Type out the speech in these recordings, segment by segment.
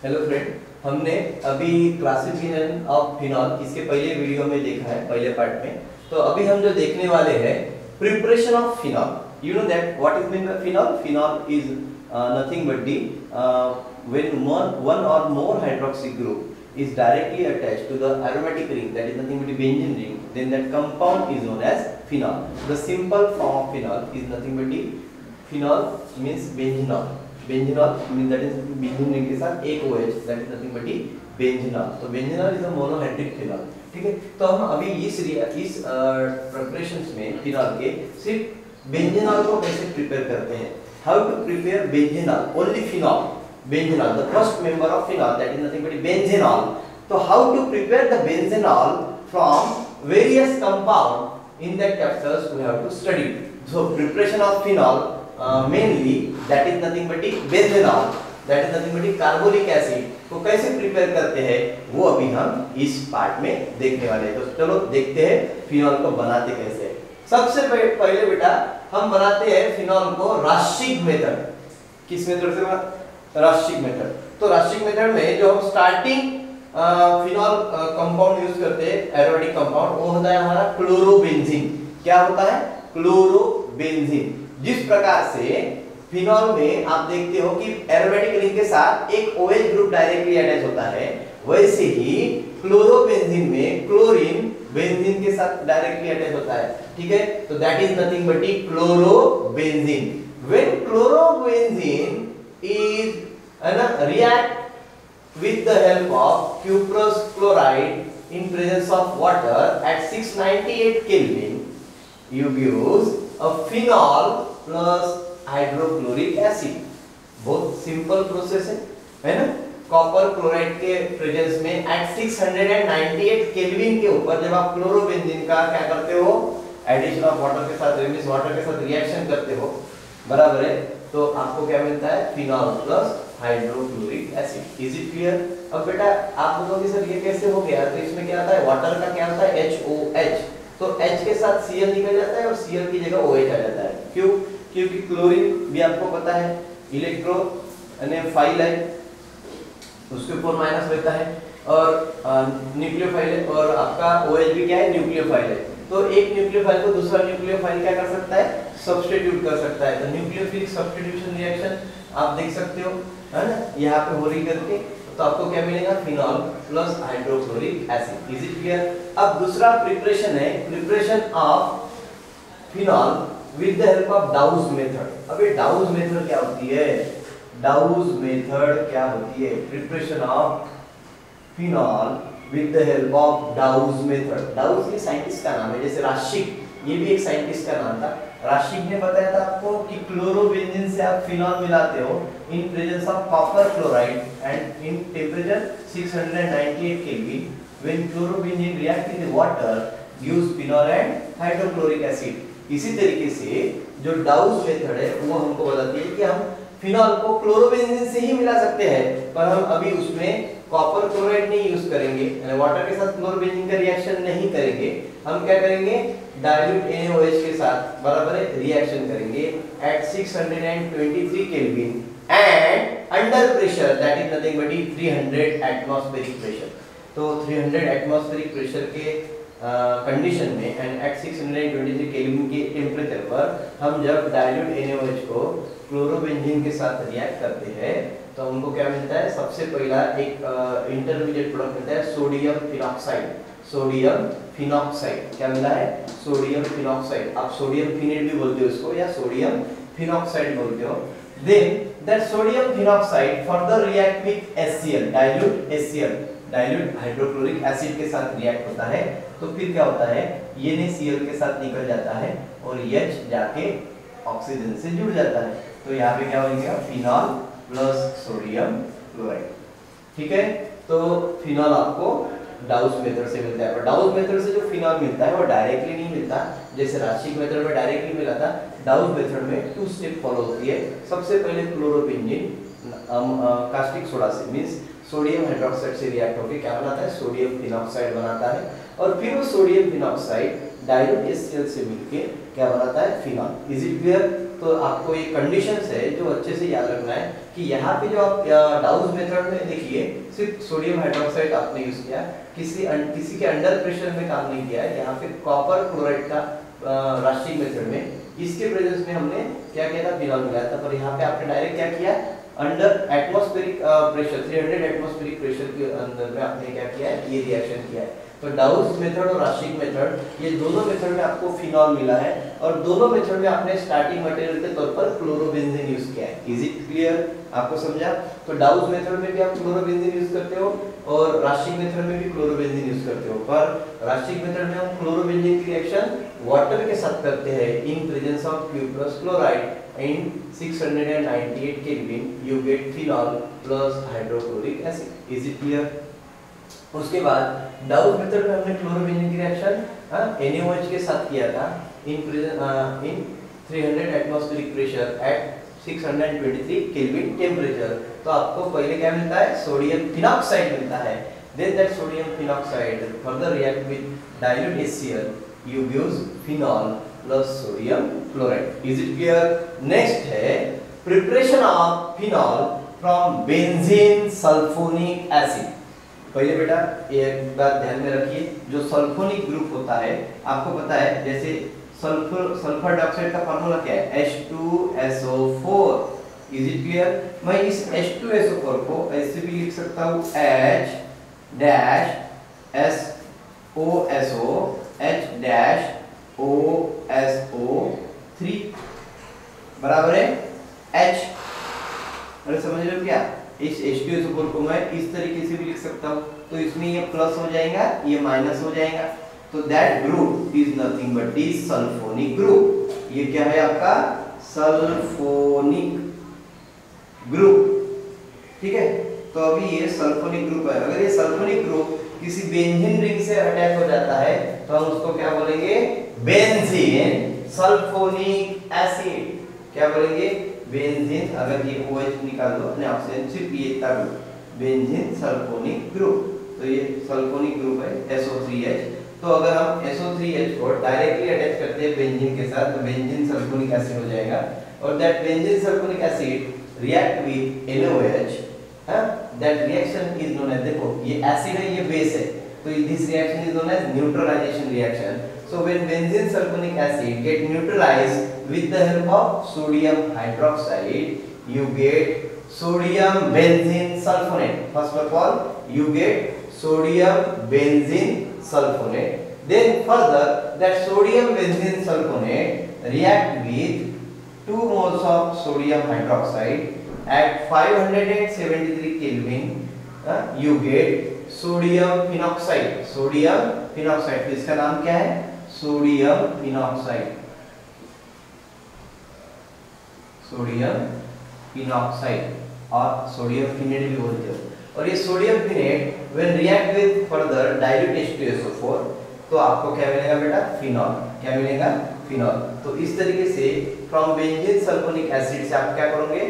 Hello friend, हमने अभी classification of phenol इसके पहले वीडियो में देखा है, पहले पार्ट में। तो अभी हम जो देखने वाले हैं preparation of phenol. You know that what is mean by phenol? Phenol is nothing but the when one or more hydroxy group is directly attached to the aromatic ring, that is nothing but the benzene ring, then that compound is known as phenol. The simple form of phenol is nothing but the phenol means benzenol. Benzenol means that is benzene ring के साथ एक OH, that is nothing but the benzenol. तो benzenol is a monohydric phenol. ठीक है, तो हम अभी इस preparations में फिनॉल के सिर्फ बेंजेनॉल को कैसे प्रिपेयर करते हैं। How to prepare benzenol? Only phenol. Benzenol, the first member of phenol, that is nothing but benzenol. So how to prepare the benzenol from various compound in that chapters we have to study. So preparation of phenol mainly that is nothing but benzenol, that is nothing but carbolic acid को कैसे prepare करते हैं वो अभी हम इस part में देखने वाले हैं। तो चलो देखते हैं फिनॉल को बनाते कैसे। सबसे पहले बेटा हम बनाते हैं फिनॉल को राशिक मेथड। किस मेथड से? राशिक मेथड। तो राशिक मेथड में जो हम स्टार्टिंग फिनॉल कंपाउंड यूज करते हैं, एरोमेटिक कंपाउंड, वो होता है हमारा क्लोरोबेंजीन। क्या होता है? क्लोरोबेंजीन। जिस प्रकार से फिनॉल में आप देखते हो कि एरोमेटिक रिंग के साथ एक OH ग्रुप डायरेक्टली अटैच होता है, वैसे ही क्लोरोबेंजीन में क्लोरीन बेंजीन के साथ डायरेक्टली अटैच होता है। ठीक है, तो that is nothing but chlorobenzene. When chlorobenzene is react with the help of cuprous chloride in presence of water at 698 Kelvin, you use a phenol plus hydrochloric acid. बहुत simple process है ना। Copper chloride के presence में eight 698 kelvin के ऊपर जब आप chlorobenzene का क्या करते हो, एडिशन ऑफ वाटर के साथ, मींस वाटर के साथ रिएक्शन करते हो, बराबर है, तो आपको क्या मिलता है? Phenol plus hydrochloric acid. Is it clear? अब बेटा आप बोलोगे सर ये कैसे हो गया? तो इसमें क्या आता है? वाटर का क्या होता है? HOH। तो H के साथ Cl निकल जाता है और Cl की जगह OH आ जाता है। क्यों? क्योंकि क्लोरीन भी आपको पता है इलेक्ट्रोफाइल है, उसके ऊपर माइनस रहता है, और न्यूक्लियोफाइल है, और आपका OH भी क्या है? न्यूक्लियोफाइल है। तो एक न्यूक्लियोफाइल को दूसरा न्यूक्लियोफाइल क्या कर सकता है? सब्स्टिट्यूट कर सकता है। तो न्यूक्लियोफिलिक सब्स्टिट्यूशन रिएक्शन आप देख सकते हो, है ना, यहाँ पे हो रही करके। तो आपको क्या मिलेगा? Phenol plus hydrochloric acid. Is it clear? अब दूसरा प्रिपरेशन है preparation of phenol with the help of douse method. अब ये डाउज मेथड क्या होती है? डाउज मेथड क्या होती है? Preparation of phenol with the help of douse method. Douse ये साइंटिस्ट का नाम है, जैसे राशिक ये भी एक साइंटिस्ट का नाम था। राशिक ने बताया था आपको कि क्लोरोबेंजीन से आप फिनॉल मिलाते हो इन presence of copper chloride and in temperature 698 kelvin. When chlorobenzene react with water gives phenol and hydrochloric acid. इसी तरीके से जो डाउज मेथड है वो हमको बताती है कि हम फिनॉल को क्लोरोबेंजीन से ही मिला सकते हैं, पर हम अभी उसमें कॉपर क्लोराइड नहीं यूज करेंगे, वाटर के साथ क्लोरोबेंजीन का रिएक्शन नहीं करेंगे। हम क्या करेंगे? डाइल्यूट NaOH के साथ बराबर है रिएक्शन करेंगे at 623 kelvin and under pressure, that is nothing but 300 atmospheric pressure. तो 300 एटमॉस्फेरिक प्रेशर के कंडीशन में एंड एट 623 केल्विन के टेम्परेचर पर हम जब डाइल्यूट NaOH को क्लोरोबेंजीन के साथ रिएक्ट करते हैं तो हमको क्या मिलता है? सबसे पहला एक इंटरमीडिएट प्रोडक्ट मिलता है सोडियम फिनॉक्साइड। सोडियम फिनॉक्साइड क्या मिला है? Sodium phenoxide. आप सोडियम फिनेट भी बोलते हो इसको, या सोडियम फिनॉक्साइड बोलते हो। Then that sodium phenoxide further react with HCl, dilute HCl, dilute hydrochloric acid के साथ रिएक्ट होता है। तो फिर क्या होता है? ये NaCl के साथ निकल जाता है और H जाके ऑक्सीजन से जुड़ जाता है। तो यहाँ पे क्या हो गया? Phenol plus sodium chloride. ठीक है, तो फिनॉल आपको डाउज मेथड से मिलता है। पर डाउज मेथड से जो फिनॉल मिलता है वो डायरेक्टली नहीं मिलता, जैसे राशिक मेथड में डायरेक्टली मिला था। डाउज मेथड में 2 स्टेप फॉलो होती है। सबसे पहले क्लोरोबेंजीन कास्टिक सोडा से मींस सोडियम हाइड्रोक्साइड से रिएक्ट होकर क्या बनाता है? सोडियम फिनॉक्साइड बनाता है, और फिर वो सोडियम फिनॉक्साइड डाइल्यूट HCl से मिलके क्या बनाता है? फिनॉल। Is it clear? तो आपको ये कंडीशंस है जो अच्छे से याद रखना है कि यहाँ पे जो आप डाउस मेथड में देखिए सिर्फ सोडियम हाइड्रोक्साइड आपने यूज किया, किसी के अंडर प्रेशर में काम नहीं किया है। यहाँ पे कॉपर क्लोराइड का राशिक मेथड में इसके प्रेजेंस में हमने क्या किया था, फिनॉल मिलाया था। पर यहाँ पे आपने डायरेक्ट क्या किया, under atmospheric pressure 300 atmospheric pressure के अंदर में आपने क्या किया है, ये रिएक्शन किया है। तो डाउस मेथड और राशिक मेथड ये दोनों मेथड में आपको फिनॉल मिला है और दोनों मेथड में आपने स्टार्टिंग मटेरियल के तौर पर क्लोरोबेंजीन यूज किया है। इज इट क्लियर, आपको समझा? तो डाउस मेथड में भी आप क्लोरोबेंजीन यूज करते हो और राशिक मेथड में भी क्लोरोबेंजीन यूज करते हो। पर राशिक मेथड में हम क्लोरोबेंजीन की रिएक्शन वाटर के साथ करते हैं इन presence of cuprous chloride in 698 kelvin you get phenol plus hydrochloric acid. Is it clear? उसके बाद डाउस मेथड में हमने क्लोरोबेंजीन की रिएक्शन NaOH के साथ किया था इन 300 atmospheric pressure at 623 kelvin temperature. तो आपको पहले क्या मिलता है, सोडियम फिनॉक्साइड मिलता है। Then that sodium phenoxide further react with dilute HCl you gives phenol plus sodium chloride. Is it clear? Next है preparation of phenol from benzene sulphonic acid. पहले बेटा एक बात ध्यान में रखिए, जो सल्फोनिक ग्रुप होता है आपको पता है, जैसे सल्फर डाइऑक्साइड का फार्मूला क्या है, H2SO4। Is it clear? मैं इस H2SO4 को ऐसे भी लिख सकता हूँ H-SO3 बराबर है H। अरे समझ रहे हो क्या? इस H2SO4 को मैं इस तरीके से भी लिख सकता हूँ, तो इसमें ये प्लस हो जाएगा, ये माइनस हो जाएगा। तो that group is nothing but the sulphonic group. ये क्या है आपका, सल्फोनिक ग्रुप। ठीक है, तो अभी ये सल्फोनिक ग्रुप है। अगर ये सल्फोनिक ग्रुप किसी बेंजीन रिंग से अटैच हो जाता है तो हम उसको क्या बोलेंगे, बेंजीन सल्फोनिक एसिड। क्या बोलेंगे, बेंजीन। अगर ये OH निकाल दो अपने आप से, सिर्फ ये तब बेंजीन सल्फोनिक ग्रुप। तो ये सल्फोनिक ग्रुप है SO3H। तो अगर हम SO3H को डायरेक्टली अटैच करते हैं बेंजीन के साथ तो बेंजीन सल्फोनिक एसिड हो जाएगा। और that benzene sulphonic acid react with NaOH। That reaction is known as, देखो ये एसिड है, ये बेस है, तो this reaction is known as neutralisation reaction. So when benzene sulfonic acid get neutralized with the help of sodium hydroxide, you get sodium benzene sulfonate. First of all, you get sodium benzene sulfonate. Then further, that sodium benzene sulfonate react with 2 moles of sodium hydroxide at 573 Kelvin. You get sodium phenoxide. Sodium phenoxide. तो इसका नाम क्या है, sodium phenoxide. Sodium phenoxide और sodium phenate भी बोलते हो। और ये sodium phenate when react with further dilute H2SO4 तो आपको क्या मिलेगा बेटा, फिनॉल। क्या मिलेगा, फिनॉल। तो इस तरीके से फ्रॉम बेंजीन सल्फोनिक एसिड से आप क्या करोगे,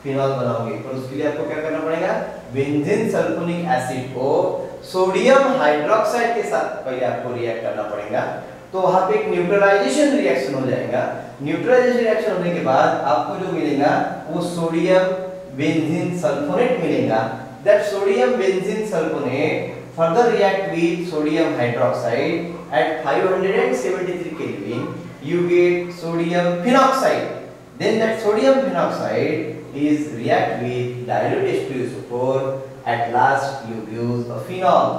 फिनॉल बनाओगे। पर उसके लिए आपको क्या करना पड़ेगा, बेंजीन सल्फोनिक एसिड को सोडियम हाइड्रोक्साइड के साथ पहले आपको रिएक्ट करना पड़ेगा। तो वहां पे एक न्यूट्रलाइजेशन रिएक्शन हो जाएगा। न्यूट्रलाइजेशन रिएक्शन होने के बाद आपको जो मिलेगा वो सोडियम बेंजीन सल्फोनेट मिलेगा। That sodium benzene sulphonate further react with sodium hydroxide eight 573 kelvin you get sodium phenoxide. Then that sodium phenoxide is react with dilute H2SO4. At last you use a phenol.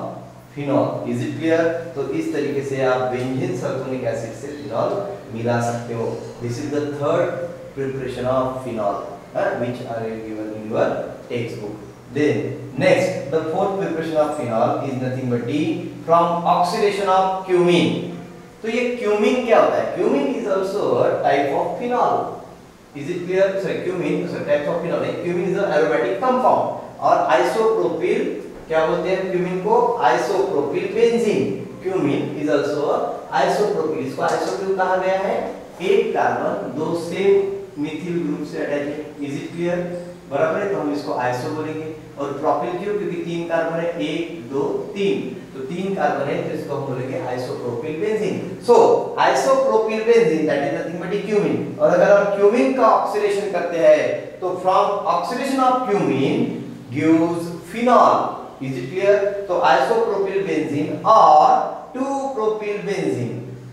Phenol. Is it clear? तो इस तरीके से आप benzene sulphonic acid से phenol मिला सकते हो। This is the third preparation of phenol which are given in your text book. Then next the fourth preparation of phenol is nothing but the from oxidation of cumene. तो ये cumene क्या होता है, cumene is also a type of phenol. Is it clear? So cumene is a type of phenol. Cumene is a aromatic compound और isopropyl क्या बोलते हैं cumene को, isopropyl benzene. Cumene is also isopropyl. इसको isopropyl कहा गया है, एक कार्बन दो सेम मिथिल ग्रुप से अटैच है। Is it clear? बराबर है, तो हम इसको आइसो बोलेंगे। और प्रोपिल क्यों, क्योंकि 3 कार्बन है, 1 2 3। तो 3 कार्बन है, तो इसको हम बोलेंगे isopropyl benzene. So isopropyl benzene that is nothing but cumene. और अगर हम क्यूमीन का ऑक्सीडेशन करते हैं तो from oxidation of cumene gives phenol. Is it clear? तो आइसोप्रोपिल बेंजीन और 2-प्रोपिल बेंजीन,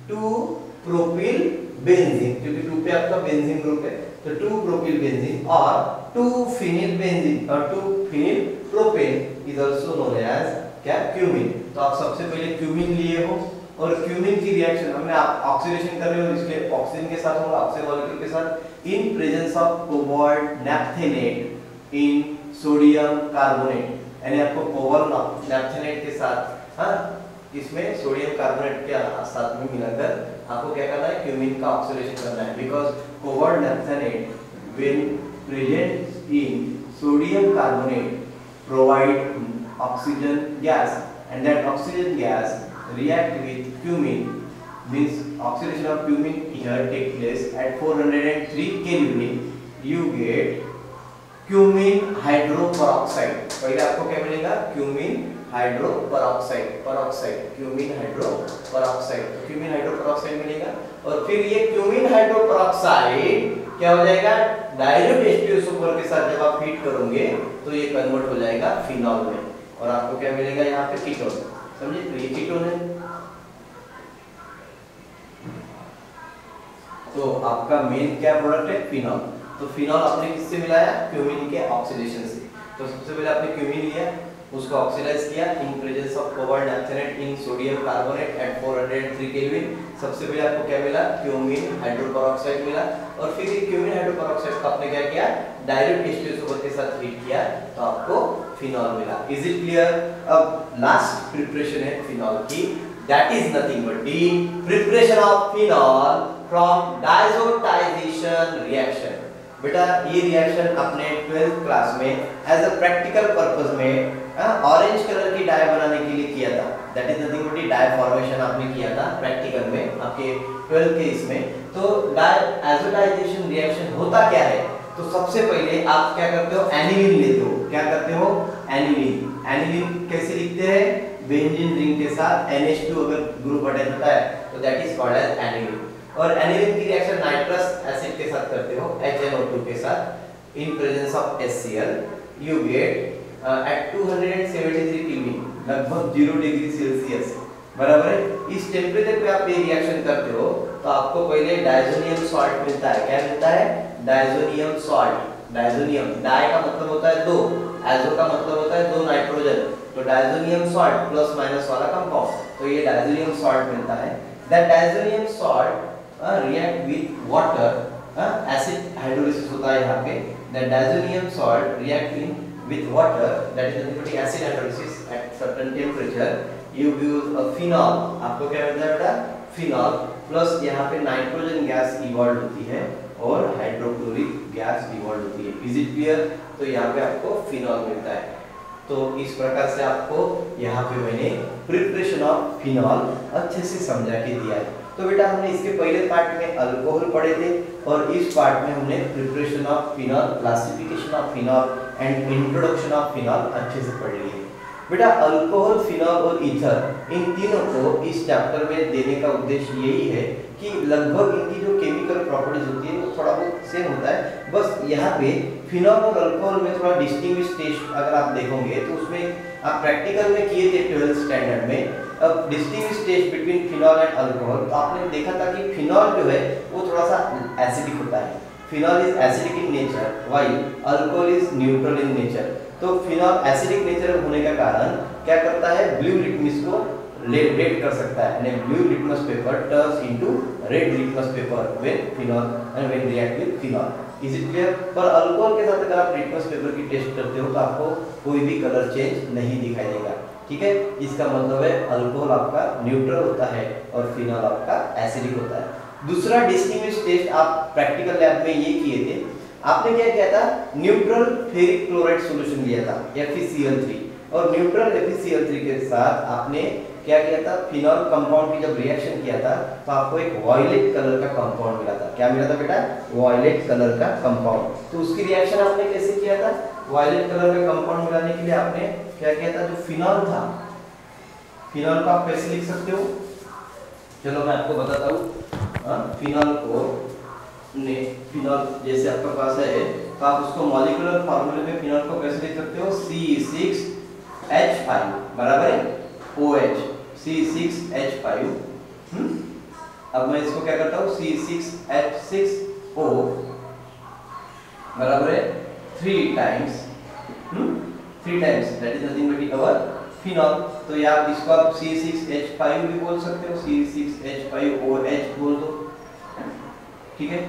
2-प्रोपिल बेंजीन, क्योंकि 2 पे आपका बेंजीन ग्रुप है, तो 2-प्रोपिल बेंजीन और 2-फिनिल बेंजीन और two phenyl propane is also known as क्या? क्यूमीन। तो आप सबसे पहले क्यूमीन लिए हो और क्यूमीन की रिएक्शन हमने आप ऑक्सीडेशन कर रहे हो, इसके ऑक्सीजन के साथ होगा, ऑक्सीजन मॉलिक्यूल के साथ, in presence of cobalt naphthenate in sodium carbonate, यानी आपको कोबाल्ट नैप्थेनेट के साथ, हाँ, इसमें सोडियम कार्बोनेट के साथ में मिलाकर आपको क्या करना है? क्यूमीन का ऑक्सीडेशन करना है। Because cobalt naphthenate when present in sodium carbonate provide oxygen gas, and that oxygen gas react with cumene, means oxidation of cumene here take place at 403 Kelvin, you get cumene hydroperoxide। पहले आपको क्या मिलेगा? cumene hydroperoxide, cumene hydroperoxide, तो cumene hydroperoxide मिलेगा। और फिर ये cumene hydroperoxide क्या हो जाएगा? डाइल्यूट H2SO4 के साथ जब आप हीट करोगे तो ये कन्वर्ट हो जाएगा फिनॉल में, और आपको क्या मिलेगा? यहाँ पे कीटोन। समझे? तो ये कीटोन है। तो आपका मेन क्या प्रोडक्ट है? फिनॉल। तो फिनॉल आपने किससे मिलाया? क्यूमीन के ऑक्सीडेशन से। तो सबसे पहले आपने क्यूमीन लिया, उसको ऑक्सीडाइज किया in presence of cobalt naphthenate in sodium carbonate at 403 kelvin. सबसे पहले आपको क्या मिला? क्यूमीन हाइड्रोपेरोक्साइड मिला, और फिर ये क्यूमीन हाइड्रोपेरोक्साइड को आपने क्या किया? डायरेक्ट H2SO4 के साथ हीट किया तो आपको फिनॉल मिला। Is it clear? अब लास्ट प्रिपरेशन है फिनॉल की, that is nothing but the preparation of phenol from diazotisation reaction. बेटा ये रिएक्शन अपने 12th क्लास में एज अ प्रैक्टिकल पर्पस में ऑरेंज कलर की डाई बनाने के लिए किया था। That is nothing but dye formation आपने किया था प्रैक्टिकल में आपके 12th के इसमें। तो डायजोटाइजेशन रिएक्शन होता क्या है? तो सबसे पहले आप क्या करते हो? एनिलीन लेते हो। क्या करते हो? एनिलीन। एनिलीन कैसे लिखते हैं? बेंजीन रिंग के साथ NH2 अगर ग्रुप अटैच होता है तो that is called as aniline. और एनिलीन की रिएक्शन नाइट्रस एसिड के साथ करते हो, HNO2 के साथ in presence of HCl, you get at 273 kelvin, लगभग 0 डिग्री सेल्सियस, बराबर है। इस टेम्परेचर पे आप ये रिएक्शन करते हो तो आपको पहले डायजोनियम सॉल्ट मिलता है। क्या मिलता है? Diazonium salt. डायजोनियम, डाई का मतलब होता है 2, एजो का मतलब होता है 2 नाइट्रोजन, तो डायजोनियम सॉल्ट प्लस माइनस वाला कंपाउंड, तो ये डायजोनियम सॉल्ट मिलता है। That diazonium salt react with water, acid hydrolysis होता है यहाँ पे। That diazonium salt react with water, that is nothing but acid hydrolysis at certain temperature, you use a phenol। आपको क्या मिलता है बेटा? फिनॉल प्लस यहाँ पे नाइट्रोजन गैस इवॉल्व होती है और हाइड्रोक्लोरिक गैस इवॉल्व होती है। Is it clear? तो यहाँ पे आपको फिनॉल मिलता है। तो इस प्रकार से आपको यहाँ पे मैंने प्रिपरेशन ऑफ फिनॉल अच्छे से समझा के दिया है। तो बेटा हमने इसके पहले पार्ट में अल्कोहल पढ़े थे और इस पार्ट में हमने preparation of phenol, classification of phenol and introduction of phenol अच्छे से पढ़ लिए। बेटा अल्कोहल, फिनॉल और ईथर, इन तीनों को इस चैप्टर में देने का उद्देश्य यही है कि लगभग इनकी जो केमिकल प्रॉपर्टीज होती है वो थोड़ा बहुत सेम होता है। बस यहाँ पे फिनॉल और अल्कोहल में थोड़ा डिस्टिंग्विश टेस्ट अगर आप देखोगे तो उसमें आप प्रैक्टिकल में किए थे 12th स्टैंडर्ड में। अब distinguish test between phenol and alcohol, तो आपने देखा था कि फिनॉल जो है वो थोड़ा सा एसिडिक होता है। Phenol is acidic in nature while alcohol is neutral in nature. तो फिनॉल एसिडिक नेचर होने का कारण क्या करता है? ब्लू लिटमस को रेड कर सकता है, यानी blue litmus paper turns into red litmus paper when phenol and when react with phenol. Is it clear? पर अल्कोहल के साथ अगर आप लिटमस पेपर की टेस्ट करते हो तो आपको कोई भी कलर चेंज नहीं दिखाई देगा। ठीक है, इसका मतलब है अल्कोहल आपका न्यूट्रल होता है और फिनॉल आपका एसिडिक होता है। दूसरा डिस्टिंग्विश टेस्ट आप प्रैक्टिकल लैब में ये किए थे। आपने क्या किया था? न्यूट्रल फेरिक क्लोराइड सॉल्यूशन लिया था FeCl3, और न्यूट्रल FeCl3 के साथ आपने क्या किया था? फिनॉल कंपाउंड की जब रिएक्शन किया था तो आपको एक वायलेट कलर का कंपाउंड मिला था। क्या मिला था बेटा? वायलेट कलर का कंपाउंड। तो उसकी रिएक्शन आपने कैसे किया था? वायलेट कलर का कंपाउंड मिलाने के लिए आपने क्या किया था? जो फिनॉल था, फिनॉल को आप कैसे लिख सकते हो? चलो मैं आपको बताता हूँ। फिनॉल को फिनॉल जैसे आपके पास है तो आप उसको मॉलिक्यूलर फार्मूले में फिनॉल को कैसे लिख सकते हो? C6H5 बराबर है OH, C6H5। अब मैं इसको क्या करता हूँ? C6H6O बराबर है 3 times 3 times that is nothing but our phenol. तो या आप इसको आप C6H5 भी बोल सकते हो, C6H5OH बोल दो, ठीक है,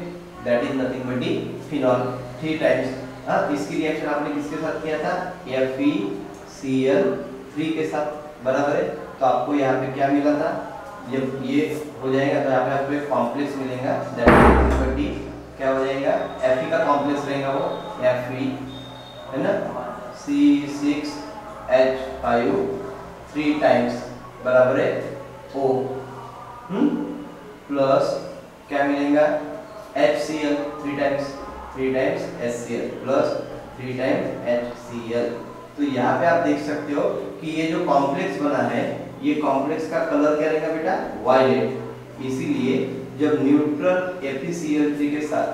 that is nothing but phenol 3 times. इसकी रिएक्शन आपने किसके साथ किया था? FeCl3 के साथ बराबर है। तो आपको यहाँ पे क्या मिला था? जब ये हो जाएगा तो यहाँ पे आपको एक कॉम्प्लेक्स मिलेगा दैट इज नथिंग बट क्या हो जाएगा? Fe का कॉम्प्लेक्स रहेगा वो Fe है ना, C6H5 3 टाइम्स बराबर है O प्लस क्या मिलेगा? HCl 3 times HCl plus 3 times HCl। तो यहाँ पे आप देख सकते हो कि ये जो कॉम्प्लेक्स बना है, ये कॉम्प्लेक्स का कलर क्या रहेगा बेटा? वायलेट। इसीलिए जब न्यूट्रल FeCl3 के साथ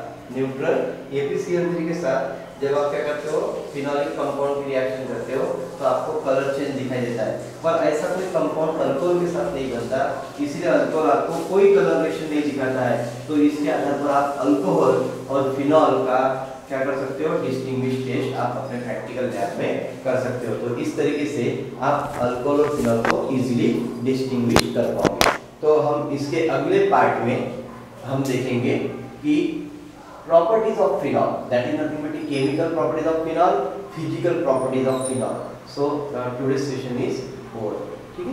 जब आप क्या करते हो? फिनोलिक कंपाउंड की रिएक्शन करते हो तो आपको कलर चेंज दिखाई देता है। पर ऐसा कोई कंपाउंड अल्कोहल के साथ नहीं बनता, इसीलिए अल्कोहल आपको कोई कलर रिएक्शन नहीं दिखाता है। तो इसके आधार पर आप अल्कोहल और फिनॉल का क्या कर सकते हो? डिस्टिंग्विश टेस्ट आप अपने प्रैक्टिकल लैब में कर सकते हो। तो इस तरीके से आप अल्कोहल और फिनॉल को इजीली डिस्टिंग्विश कर पाओगे। तो हम इसके अगले पार्ट में हम देखेंगे कि properties of phenol, that is nothing but the chemical properties of phenol, physical properties of phenol. So today's session is over. ठीक है?